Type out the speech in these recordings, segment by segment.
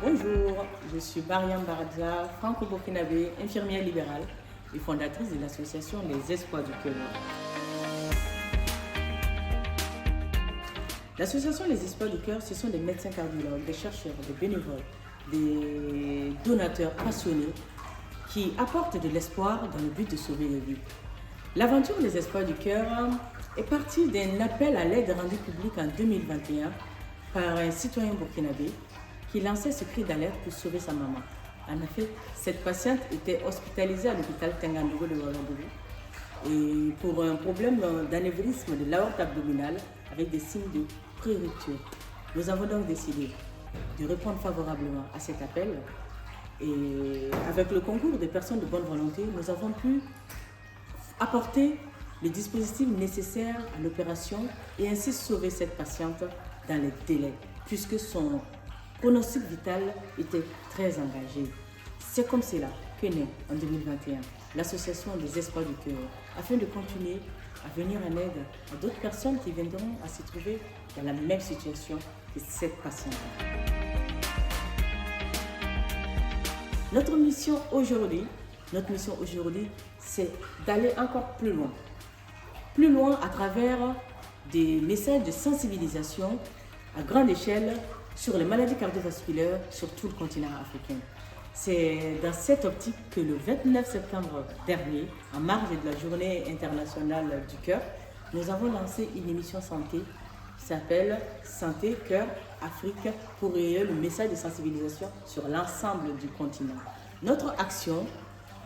Bonjour, je suis Mariam Baradza, franco-burkinabé, infirmière libérale et fondatrice de l'association Les Espoirs du Cœur. L'association Les Espoirs du Cœur, ce sont des médecins cardiologues, des chercheurs, des bénévoles, des donateurs passionnés qui apportent de l'espoir dans le but de sauver des vies. L'aventure des Espoirs du Cœur est partie d'un appel à l'aide rendu public en 2021 par un citoyen burkinabé qui lançait ce cri d'alerte pour sauver sa maman. En effet, cette patiente était hospitalisée à l'hôpital Tengandogo de Ouagadougou et pour un problème d'anévrisme de l'aorte abdominale avec des signes de pré-rupture. Nous avons donc décidé de répondre favorablement à cet appel et avec le concours des personnes de bonne volonté, nous avons pu apporter le dispositif nécessaire à l'opération et ainsi sauver cette patiente dans les délais puisque son pronostic vital était très engagé. C'est comme cela que naît en 2021 l'association des Espoirs du Cœur afin de continuer à venir en aide à d'autres personnes qui viendront à se trouver dans la même situation que cette patiente. Notre mission aujourd'hui, c'est d'aller encore plus loin. Plus loin à travers des messages de sensibilisation à grande échelle sur les maladies cardiovasculaires sur tout le continent africain. C'est dans cette optique que le 29 septembre dernier, en marge de la Journée internationale du cœur, nous avons lancé une émission santé qui s'appelle Santé, Cœur, Afrique pour relayer le message de sensibilisation sur l'ensemble du continent. Notre action,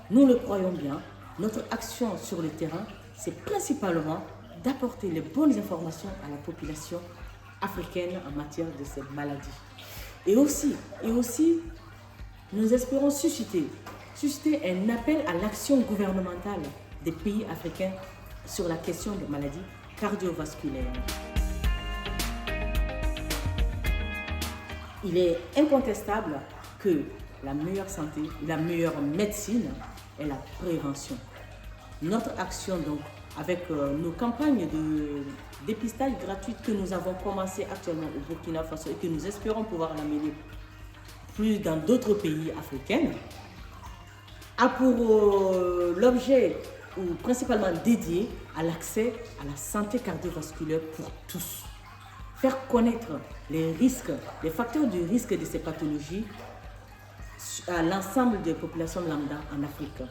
nous le croyons bien, notre action sur le terrain, c'est principalement d'apporter les bonnes informations à la population africaine en matière de ces maladies. Et aussi, nous espérons susciter un appel à l'action gouvernementale des pays africains sur la question des maladies cardiovasculaires. Il est incontestable que la meilleure santé, la meilleure médecine est la prévention. Notre action donc, avec nos campagnes de dépistage gratuites que nous avons commencé actuellement au Burkina Faso et que nous espérons pouvoir l'amener plus dans d'autres pays africains, a pour l'objet ou principalement dédié à l'accès à la santé cardiovasculaire pour tous. Faire connaître les risques, les facteurs de risque de ces pathologies à l'ensemble des populations lambda en Afrique.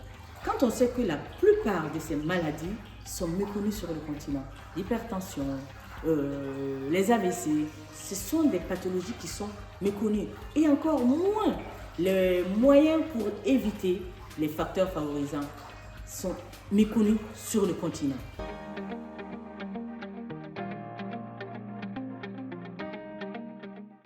Quand on sait que la plupart de ces maladies sont méconnues sur le continent, l'hypertension, les AVC, ce sont des pathologies qui sont méconnues. Et encore moins, les moyens pour éviter les facteurs favorisants sont méconnus sur le continent.